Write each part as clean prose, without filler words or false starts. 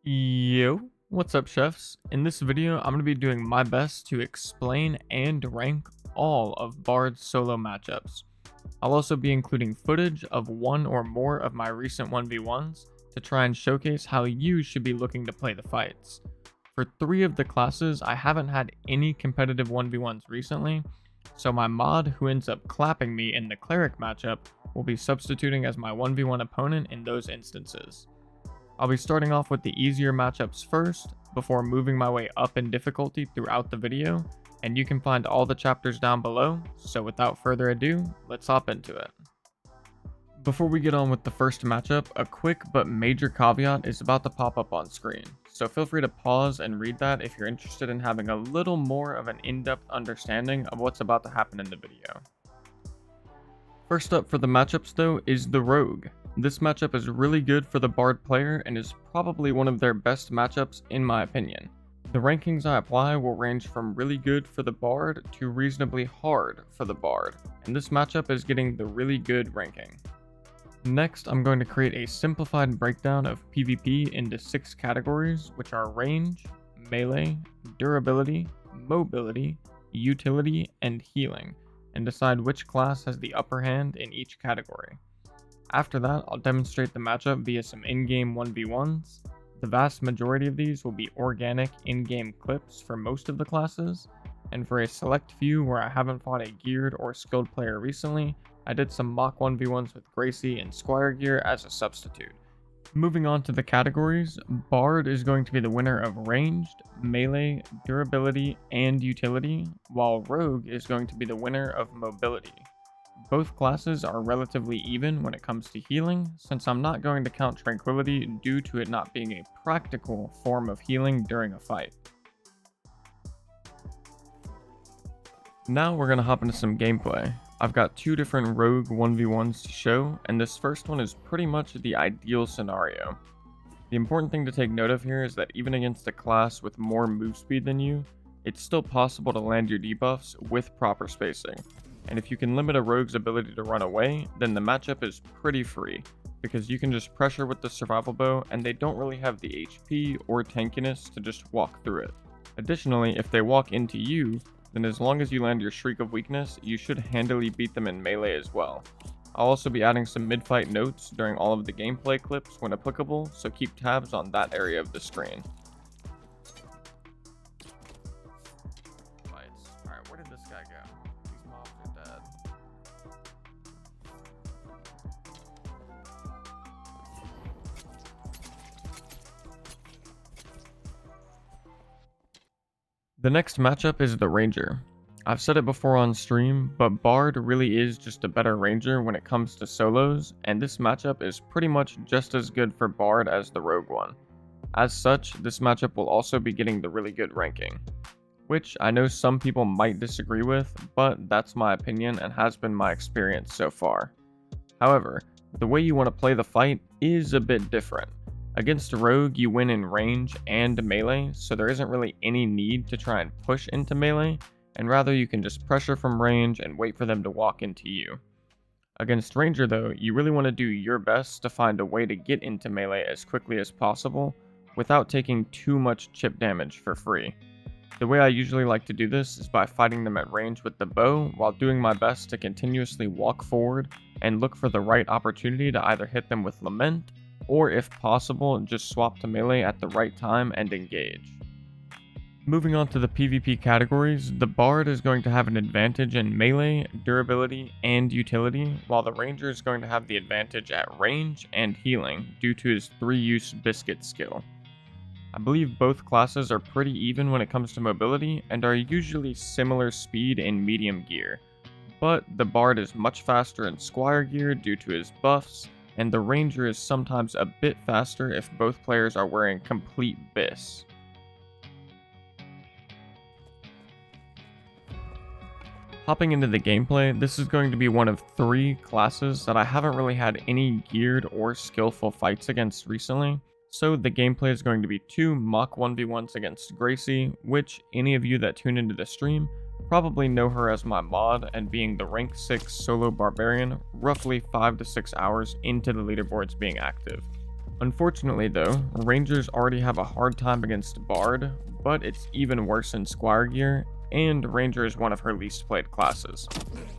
Yo, what's up, chefs? In this video, I'm going to be doing my best to explain and rank all of Bards Solo Matchups. I'll also be including footage of one or more of my recent 1v1s to try and showcase how you should be looking to play the fights. For 3 of the classes, I haven't had any competitive 1v1s recently, so my mod who ends up clapping me in the Cleric matchup will be substituting as my 1v1 opponent in those instances. I'll be starting off with the easier matchups first, before moving my way up in difficulty throughout the video, and you can find all the chapters down below, so without further ado, let's hop into it. Before we get on with the first matchup, a quick but major caveat is about to pop up on screen, so feel free to pause and read that if you're interested in having a little more of an in-depth understanding of what's about to happen in the video. First up for the matchups though is the Rogue. This matchup is really good for the Bard player and is probably one of their best matchups in my opinion. The rankings I apply will range from really good for the Bard to reasonably hard for the Bard, and this matchup is getting the really good ranking. Next, I'm going to create a simplified breakdown of PvP into 6 categories, which are range, melee, durability, mobility, utility, and healing, and decide which class has the upper hand in each category. After that, I'll demonstrate the matchup via some in-game 1v1s. The vast majority of these will be organic in-game clips for most of the classes, and for a select few where I haven't fought a geared or skilled player recently, I did some mock 1v1s with Gracie and Squire gear as a substitute. Moving on to the categories, Bard is going to be the winner of ranged, melee, durability, and utility, while Rogue is going to be the winner of mobility. Both classes are relatively even when it comes to healing, since I'm not going to count Tranquility due to it not being a practical form of healing during a fight. Now we're going to hop into some gameplay. I've got 2 different Rogue 1v1s to show, and this first one is pretty much the ideal scenario. The important thing to take note of here is that even against a class with more move speed than you, it's still possible to land your debuffs with proper spacing. And if you can limit a rogue's ability to run away, then the matchup is pretty free, because you can just pressure with the survival bow and they don't really have the HP or tankiness to just walk through it. Additionally, if they walk into you, then as long as you land your Shriek of Weakness, you should handily beat them in melee as well. I'll also be adding some mid-fight notes during all of the gameplay clips when applicable, so keep tabs on that area of the screen. Alright, where did this guy go? These mobs are dead. The next matchup is the Ranger. I've said it before on stream, but Bard really is just a better Ranger when it comes to solos, and this matchup is pretty much just as good for Bard as the Rogue one. As such, this matchup will also be getting the really good ranking, which I know some people might disagree with, but that's my opinion and has been my experience so far. However, the way you want to play the fight is a bit different. Against a rogue, you win in range and melee, so there isn't really any need to try and push into melee, and rather you can just pressure from range and wait for them to walk into you. Against ranger though, you really want to do your best to find a way to get into melee as quickly as possible, without taking too much chip damage for free. The way I usually like to do this is by fighting them at range with the bow, while doing my best to continuously walk forward and look for the right opportunity to either hit them with Lament, or if possible, just swap to melee at the right time and engage. Moving on to the PvP categories, the Bard is going to have an advantage in melee, durability, and utility, while the Ranger is going to have the advantage at range and healing due to his 3-use Biscuit skill. I believe both classes are pretty even when it comes to mobility and are usually similar speed in medium gear, but the Bard is much faster in Squire gear due to his buffs, and the Ranger is sometimes a bit faster if both players are wearing complete Bis. Hopping into the gameplay, this is going to be one of 3 classes that I haven't really had any geared or skillful fights against recently, so the gameplay is going to be 2 mock 1v1s against Gracie, which any of you that tune into the stream probably know her as my mod and being the rank 6 solo Barbarian roughly 5 to 6 hours into the leaderboards being active. Unfortunately though, Rangers already have a hard time against Bard, but it's even worse in Squire gear, and Ranger is one of her least played classes.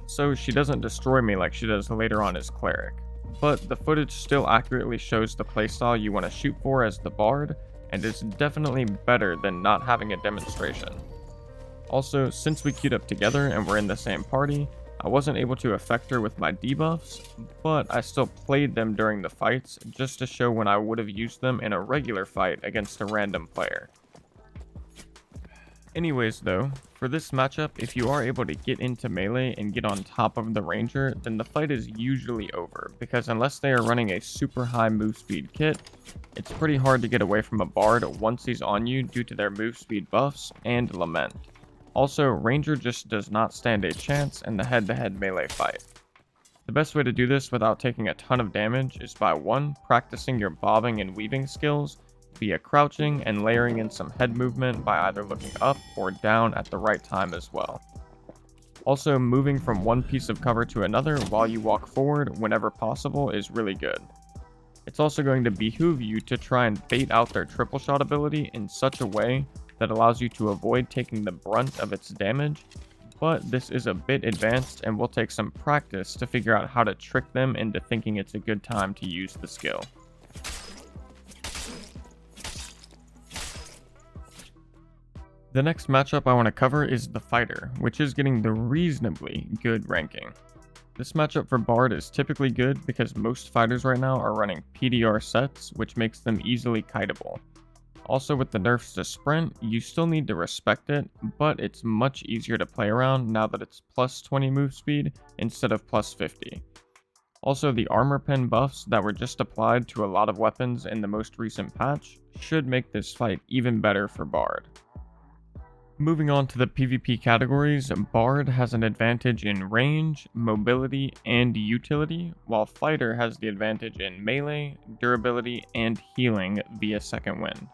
So she doesn't destroy me like she does later on as Cleric. But the footage still accurately shows the playstyle you want to shoot for as the Bard, and is definitely better than not having a demonstration. Also, since we queued up together and we're in the same party, I wasn't able to affect her with my debuffs, but I still played them during the fights just to show when I would have used them in a regular fight against a random player. Anyways though, for this matchup, if you are able to get into melee and get on top of the Ranger, then the fight is usually over, because unless they are running a super high move speed kit, it's pretty hard to get away from a Bard once he's on you due to their move speed buffs and Lament. Also, Ranger just does not stand a chance in the head-to-head melee fight. The best way to do this without taking a ton of damage is by 1. Practicing your bobbing and weaving skills, via crouching and layering in some head movement by either looking up or down at the right time as well. Also, moving from one piece of cover to another while you walk forward whenever possible is really good. It's also going to behoove you to try and bait out their triple shot ability in such a way that allows you to avoid taking the brunt of its damage, but this is a bit advanced and will take some practice to figure out how to trick them into thinking it's a good time to use the skill. The next matchup I want to cover is the Fighter, which is getting the reasonably good ranking. This matchup for Bard is typically good because most fighters right now are running PDR sets, which makes them easily kiteable. Also, with the nerfs to sprint, you still need to respect it, but it's much easier to play around now that it's plus 20 move speed instead of plus 50. Also, the armor pen buffs that were just applied to a lot of weapons in the most recent patch should make this fight even better for Bard. Moving on to the PvP categories, Bard has an advantage in range, mobility, and utility, while Fighter has the advantage in melee, durability, and healing via Second Wind.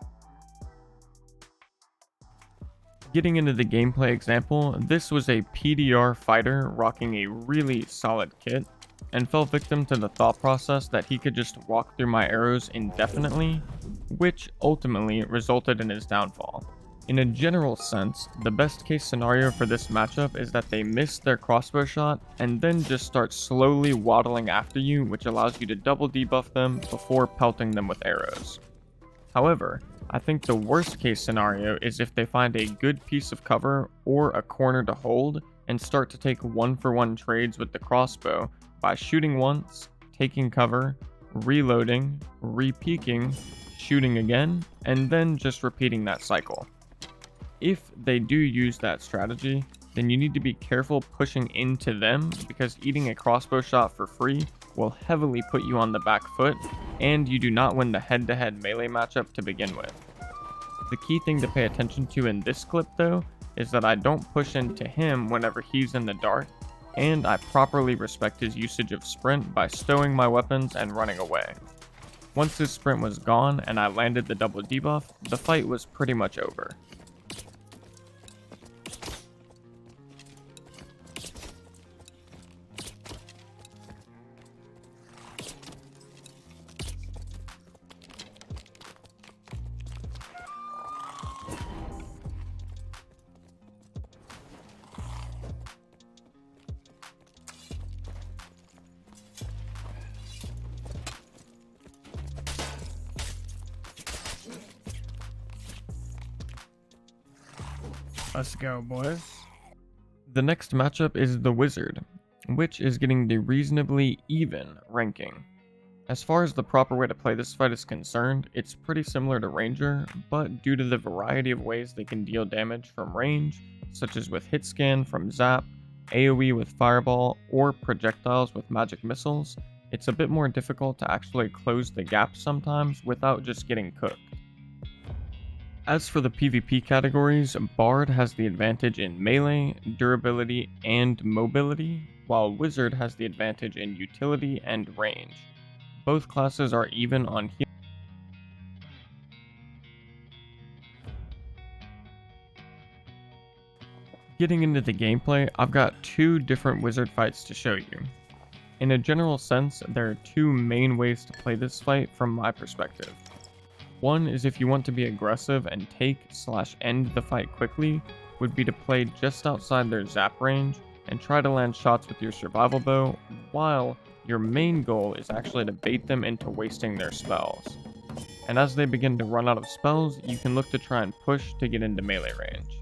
Getting into the gameplay example, this was a PDR fighter rocking a really solid kit, and fell victim to the thought process that he could just walk through my arrows indefinitely, which ultimately resulted in his downfall. In a general sense, the best case scenario for this matchup is that they miss their crossbow shot and then just start slowly waddling after you, which allows you to double debuff them before pelting them with arrows. However, I think the worst case scenario is if they find a good piece of cover or a corner to hold and start to take 1-for-1 trades with the crossbow by shooting once, taking cover, reloading, re-peeking, shooting again, and then just repeating that cycle. If they do use that strategy, then you need to be careful pushing into them because eating a crossbow shot for free will heavily put you on the back foot, and you do not win the head-to-head melee matchup to begin with. The key thing to pay attention to in this clip though is that I don't push into him whenever he's in the dark, and I properly respect his usage of sprint by stowing my weapons and running away. Once his sprint was gone and I landed the double debuff, the fight was pretty much over. Let's go, boys. The next matchup is the Wizard, which is getting the reasonably even ranking. As far as the proper way to play this fight is concerned, it's pretty similar to Ranger, but due to the variety of ways they can deal damage from range, such as with hit scan from Zap, AoE with Fireball, or projectiles with magic missiles, it's a bit more difficult to actually close the gap sometimes without just getting cooked. As for the PvP categories, Bard has the advantage in melee, durability, and mobility, while Wizard has the advantage in utility and range. Both classes are even on healing. Getting into the gameplay, I've got two different Wizard fights to show you. In a general sense, there are two main ways to play this fight from my perspective. One is if you want to be aggressive and take/end the fight quickly, would be to play just outside their zap range and try to land shots with your survival bow, while your main goal is actually to bait them into wasting their spells. And as they begin to run out of spells, you can look to try and push to get into melee range.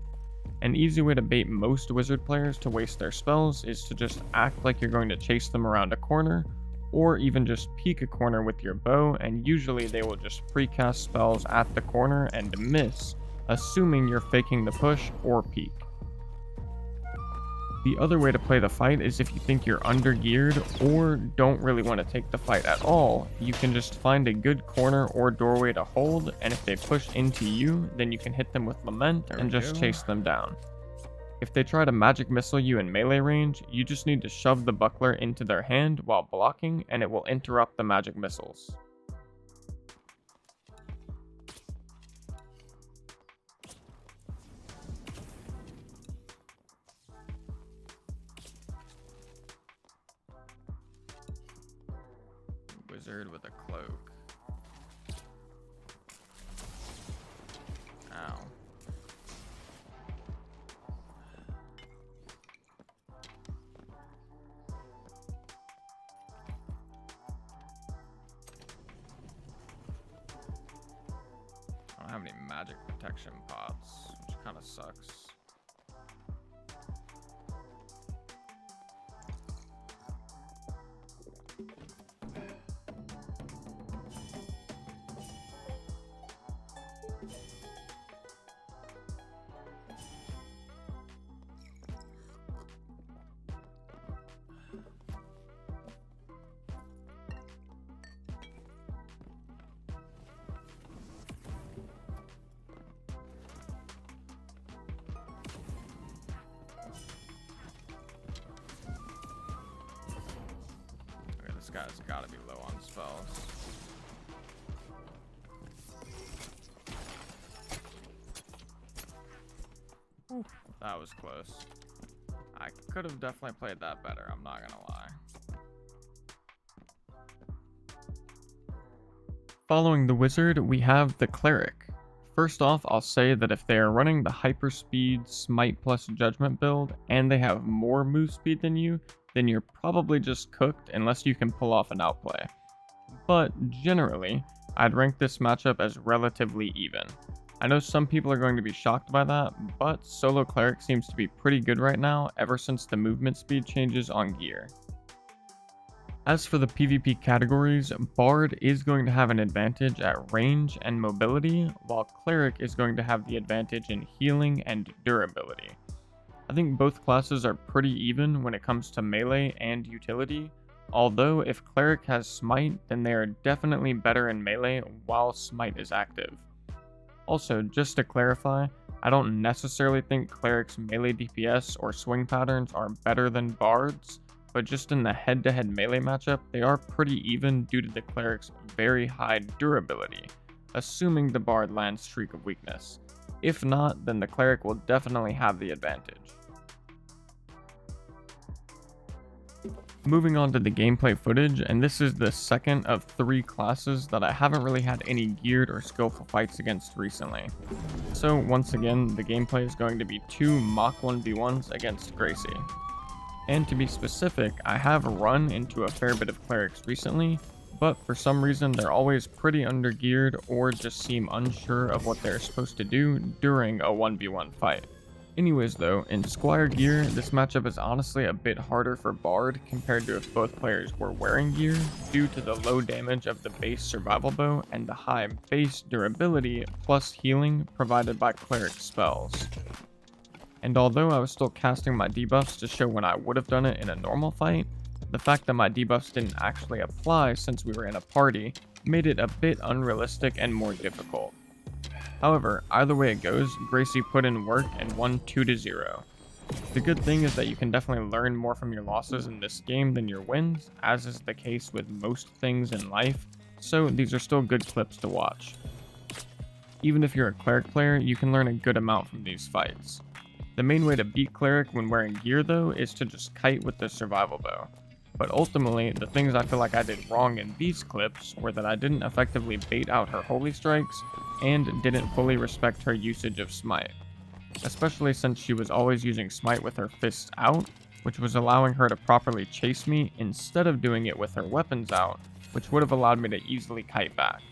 An easy way to bait most wizard players to waste their spells is to just act like you're going to chase them around a corner, or even just peek a corner with your bow, and usually they will just precast spells at the corner and miss, assuming you're faking the push or peek. The other way to play the fight is if you think you're under geared or don't really want to take the fight at all, you can just find a good corner or doorway to hold, and if they push into you, then you can hit them with Lament and just chase them down. If they try to magic missile you in melee range, you just need to shove the buckler into their hand while blocking, and it will interrupt the magic missiles. Wizard with a cloak. Ow. I don't have any magic protection pots, which kind of sucks. This guy's gotta be low on spells. Oof, that was close. I could have definitely played that better, I'm not gonna lie. Following the wizard, we have the cleric. First off, I'll say that if they are running the hyperspeed smite plus judgment build and they have more move speed than you, then you're probably just cooked unless you can pull off an outplay. But generally, I'd rank this matchup as relatively even. I know some people are going to be shocked by that, but solo cleric seems to be pretty good right now ever since the movement speed changes on gear. As for the PvP categories, Bard is going to have an advantage at range and mobility, while Cleric is going to have the advantage in healing and durability. I think both classes are pretty even when it comes to melee and utility, although if Cleric has Smite, then they are definitely better in melee while Smite is active. Also, just to clarify, I don't necessarily think Cleric's melee DPS or swing patterns are better than Bard's, but just in the head-to-head melee matchup, they are pretty even due to the Cleric's very high durability, assuming the Bard lands Streak of Weakness. If not, then the Cleric will definitely have the advantage. Moving on to the gameplay footage, and this is the second of 3 classes that I haven't really had any geared or skillful fights against recently. So once again, the gameplay is going to be 2 Mock 1v1s against Gracie. And to be specific, I have run into a fair bit of clerics recently, but for some reason they're always pretty undergeared or just seem unsure of what they're supposed to do during a 1v1 fight. Anyways though, in Squire gear, this matchup is honestly a bit harder for Bard compared to if both players were wearing gear, due to the low damage of the base survival bow and the high base durability plus healing provided by cleric spells. And although I was still casting my debuffs to show when I would have done it in a normal fight, the fact that my debuffs didn't actually apply since we were in a party made it a bit unrealistic and more difficult. However, either way it goes, Gracie put in work and won 2-0. The good thing is that you can definitely learn more from your losses in this game than your wins, as is the case with most things in life, so these are still good clips to watch. Even if you're a cleric player, you can learn a good amount from these fights. The main way to beat cleric when wearing gear though is to just kite with the survival bow. But ultimately, the things I feel like I did wrong in these clips were that I didn't effectively bait out her holy strikes and didn't fully respect her usage of smite, especially since she was always using smite with her fists out, which was allowing her to properly chase me instead of doing it with her weapons out, which would have allowed me to easily kite back.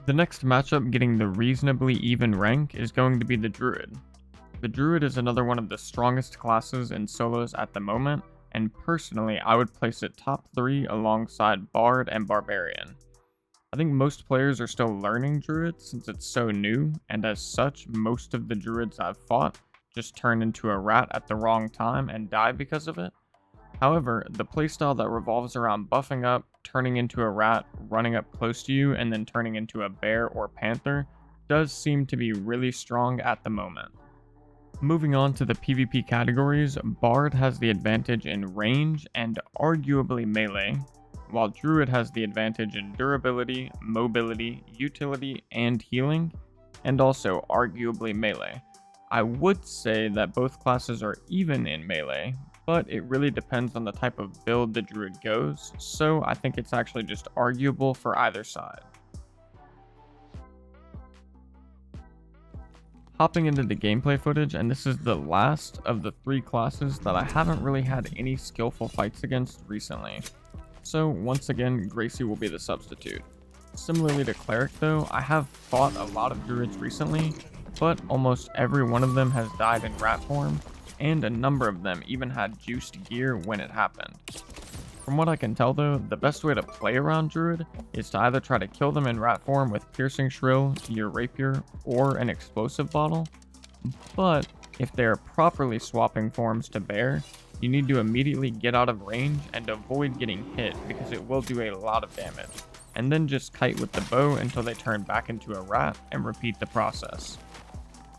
The next matchup getting the reasonably even rank is going to be the Druid. The Druid is another one of the strongest classes in solos at the moment, and personally I would place it top 3 alongside Bard and Barbarian. I think most players are still learning Druid since it's so new, and as such, most of the Druids I've fought just turn into a rat at the wrong time and die because of it. However, the playstyle that revolves around buffing up, turning into a rat, running up close to you, and then turning into a bear or panther does seem to be really strong at the moment. Moving on to the PvP categories, Bard has the advantage in range and arguably melee, while Druid has the advantage in durability, mobility, utility, and healing, and also arguably melee. I would say that both classes are even in melee, but it really depends on the type of build the Druid goes, so I think it's actually just arguable for either side. Hopping into the gameplay footage, and this is the last of the 3 classes that I haven't really had any skillful fights against recently. So once again, Gracie will be the substitute. Similarly to Cleric though, I have fought a lot of Druids recently, but almost every one of them has died in rat form, and a number of them even had juiced gear when it happened. From what I can tell though, the best way to play around Druid is to either try to kill them in rat form with Piercing Shrill, your Rapier, or an Explosive Bottle, but if they are properly swapping forms to Bear, you need to immediately get out of range and avoid getting hit because it will do a lot of damage, and then just kite with the bow until they turn back into a rat and repeat the process.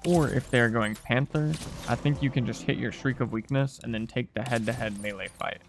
Or if they are going Panther, I think you can just hit your Shriek of Weakness and then take the head-to-head melee fight.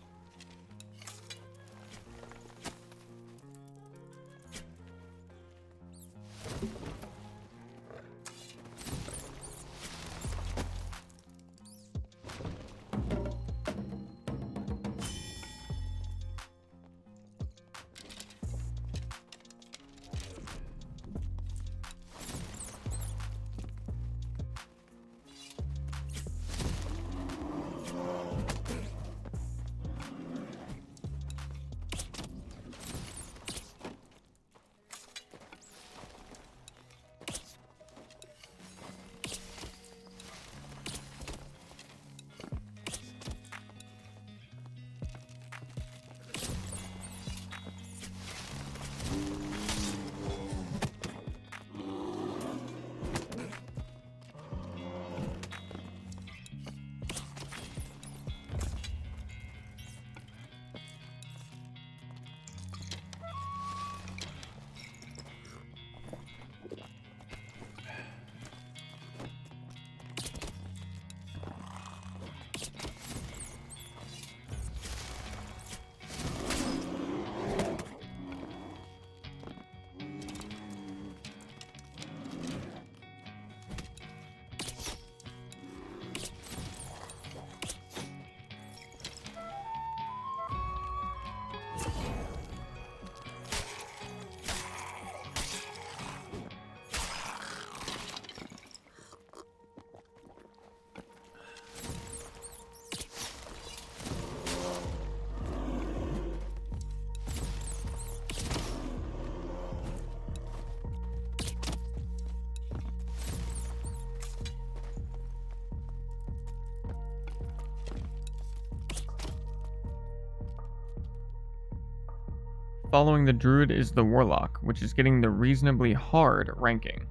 Following the Druid is the Warlock, which is getting the reasonably hard ranking.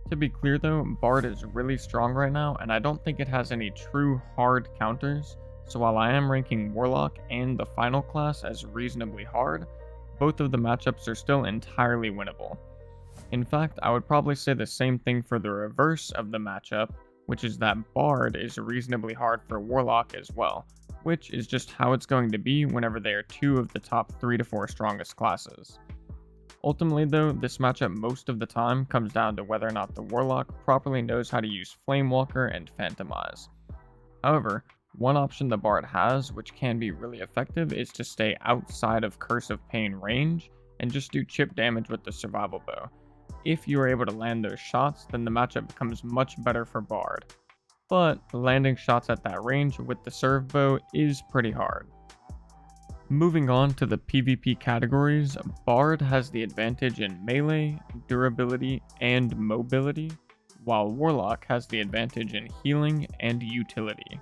To be clear though, Bard is really strong right now, and I don't think it has any true hard counters, so while I am ranking Warlock and the final class as reasonably hard, both of the matchups are still entirely winnable. In fact, I would probably say the same thing for the reverse of the matchup, which is that Bard is reasonably hard for Warlock as well, which is just how it's going to be whenever they are two of the top 3 to 4 strongest classes. Ultimately though, this matchup most of the time comes down to whether or not the Warlock properly knows how to use Flamewalker and Phantomize. However, one option the Bard has, which can be really effective, is to stay outside of Curse of Pain range and just do chip damage with the Survival Bow. If you are able to land those shots, then the matchup becomes much better for Bard. But landing shots at that range with the Serve Bow is pretty hard. Moving on to the PvP categories, Bard has the advantage in melee, durability, and mobility, while Warlock has the advantage in healing and utility.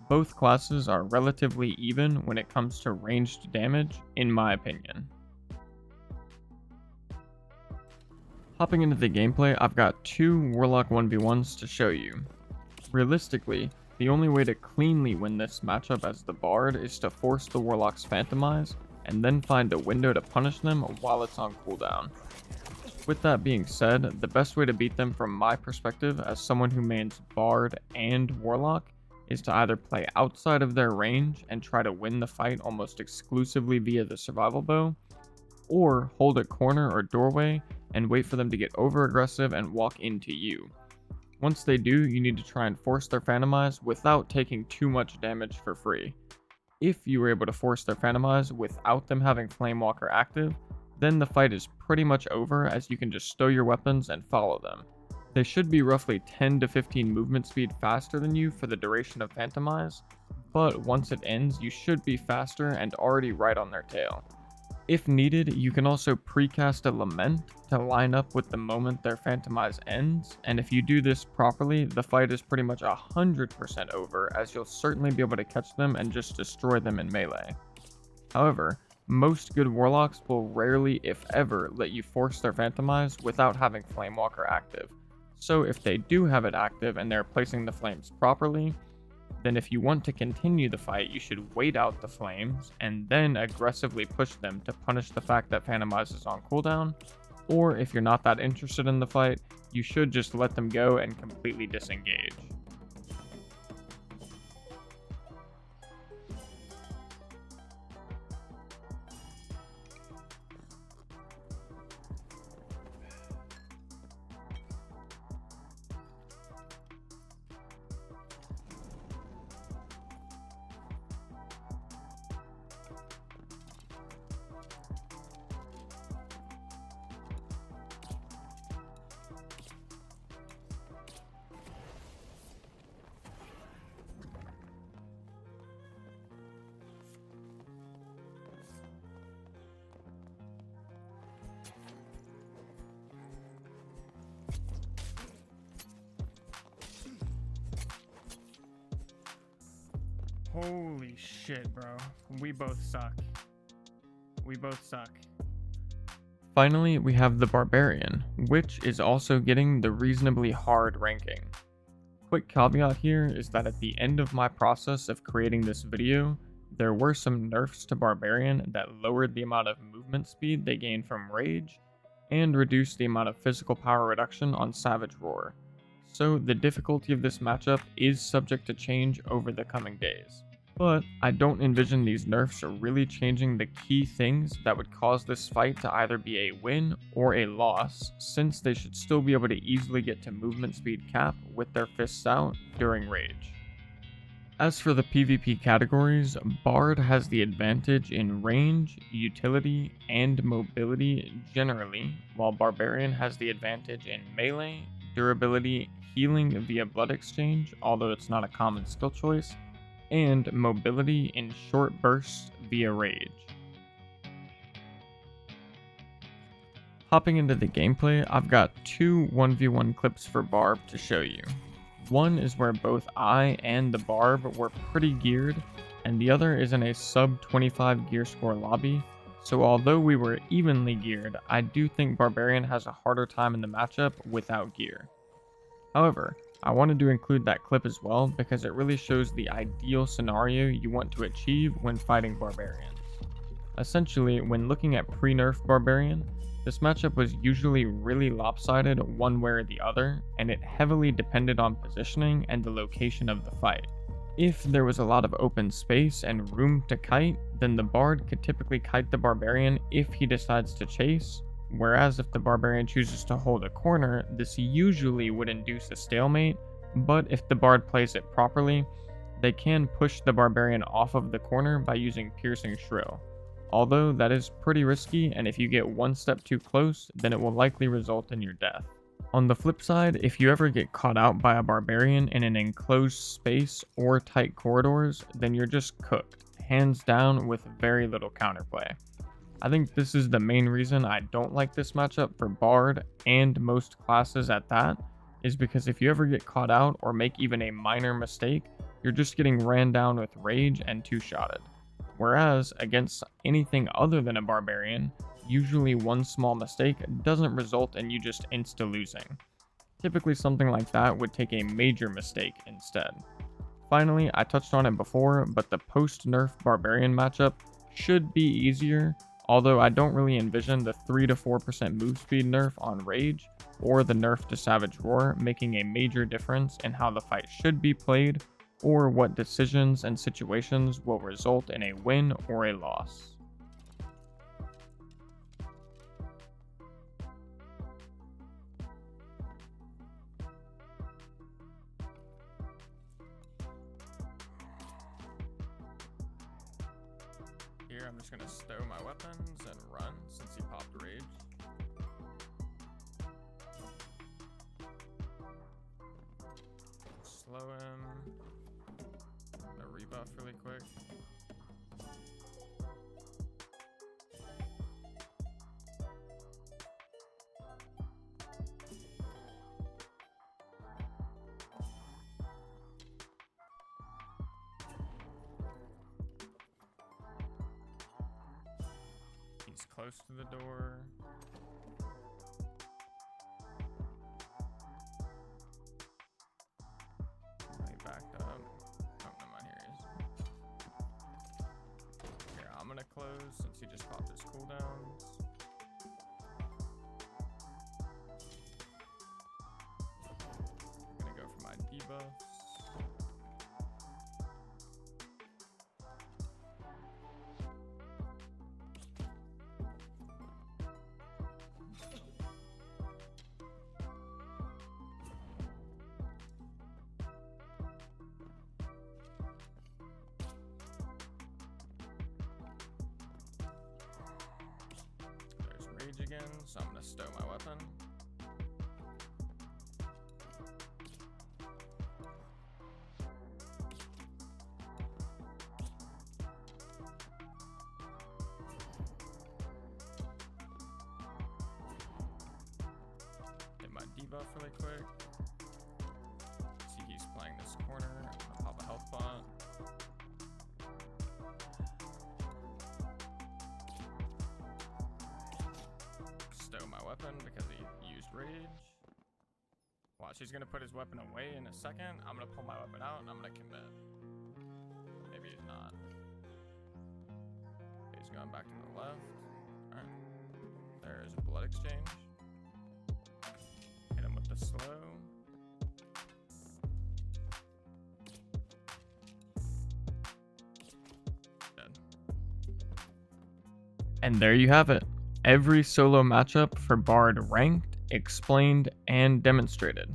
Both classes are relatively even when it comes to ranged damage, in my opinion. Hopping into the gameplay, I've got 2 Warlock 1v1s to show you. Realistically, the only way to cleanly win this matchup as the Bard is to force the Warlock's Phantomize, and then find a window to punish them while it's on cooldown. With that being said, the best way to beat them from my perspective as someone who mains Bard and Warlock is to either play outside of their range and try to win the fight almost exclusively via the Survival Bow, or hold a corner or doorway and wait for them to get over aggressive and walk into you. Once they do, you need to try and force their Phantomize without taking too much damage for free. If you were able to force their Phantomize without them having Flamewalker active, then the fight is pretty much over as you can just stow your weapons and follow them. They should be roughly 10 to 15 movement speed faster than you for the duration of Phantomize, but once it ends, you should be faster and already right on their tail. If needed, you can also precast a Lament to line up with the moment their Phantomize ends, and if you do this properly, the fight is pretty much 100% over, as you'll certainly be able to catch them and just destroy them in melee. However, most good Warlocks will rarely, if ever, let you force their Phantomize without having Flamewalker active. So if they do have it active and they're placing the flames properly, then if you want to continue the fight, you should wait out the flames and then aggressively push them to punish the fact that Phantomize is on cooldown, or if you're not that interested in the fight, you should just let them go and completely disengage. Holy shit, bro. We both suck. We both suck. Finally, we have the Barbarian, which is also getting the reasonably hard ranking. Quick caveat here is that at the end of my process of creating this video, there were some nerfs to Barbarian that lowered the amount of movement speed they gain from Rage, and reduced the amount of physical power reduction on Savage Roar. So the difficulty of this matchup is subject to change over the coming days. But I don't envision these nerfs really changing the key things that would cause this fight to either be a win or a loss, since they should still be able to easily get to movement speed cap with their fists out during Rage. As for the PvP categories, Bard has the advantage in range, utility, and mobility generally, while Barbarian has the advantage in melee, durability, healing via blood exchange, although it's not a common skill choice, and mobility in short bursts via rage. Hopping into the gameplay, I've got 2 1v1 clips for Barb to show you. One is where both I and the Barb were pretty geared, and the other is in a sub 25 gear score lobby, So although we were evenly geared, I do think Barbarian has a harder time in the matchup without gear. However, I wanted to include that clip as well because it really shows the ideal scenario you want to achieve when fighting Barbarians. Essentially, when looking at pre-nerf Barbarian, this matchup was usually really lopsided one way or the other, and it heavily depended on positioning and the location of the fight. If there was a lot of open space and room to kite, then the Bard could typically kite the Barbarian if he decides to chase, whereas if the Barbarian chooses to hold a corner, this usually would induce a stalemate, but if the Bard plays it properly, they can push the Barbarian off of the corner by using Piercing Shrill. Although that is pretty risky, and if you get one step too close, then it will likely result in your death. On the flip side, if you ever get caught out by a Barbarian in an enclosed space or tight corridors, then you're just cooked, hands down with very little counterplay. I think this is the main reason I don't like this matchup for Bard, and most classes at that, is because if you ever get caught out or make even a minor mistake, you're just getting ran down with rage and two-shotted. Whereas, against anything other than a Barbarian, usually one small mistake doesn't result in you just insta-losing. Typically something like that would take a major mistake instead. Finally, I touched on it before, but the post-nerf Barbarian matchup should be easier, although I don't really envision the 3 to 4% move speed nerf on Rage, or the nerf to Savage Roar making a major difference in how the fight should be played, or what decisions and situations will result in a win or a loss. Here I'm just going to stow my weapons and run since he popped Rage. Slow him. A rebuff really quick. He's close to the door. He backed up. Oh, never mind, here he is. Here, I'm gonna close since he just popped his cooldowns. I'm gonna go for my debuffs. Rage again, so I'm gonna stow my weapon. Hit my debuff really quick. See, he's playing this corner. I'm gonna pop a health pot. Stow my weapon because he used Rage. Watch, he's gonna put his weapon away in a second. I'm gonna pull my weapon out and I'm gonna commit. Maybe he's not. He's going back to the left. Alright. There's a blood exchange. Hit him with the slow. Dead. And there you have it. Every solo matchup for Bard ranked, explained, and demonstrated.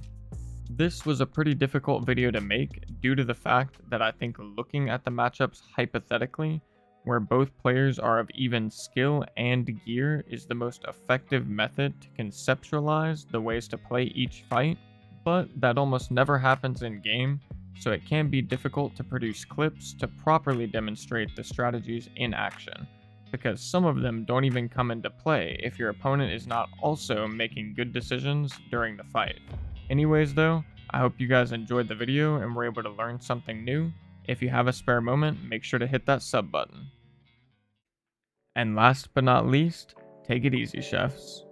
This was a pretty difficult video to make due to the fact that I think looking at the matchups hypothetically, where both players are of even skill and gear, is the most effective method to conceptualize the ways to play each fight, but that almost never happens in game, so it can be difficult to produce clips to properly demonstrate the strategies in action, because some of them don't even come into play if your opponent is not also making good decisions during the fight. Anyways though, I hope you guys enjoyed the video and were able to learn something new. If you have a spare moment, make sure to hit that sub button. And last but not least, take it easy, chefs.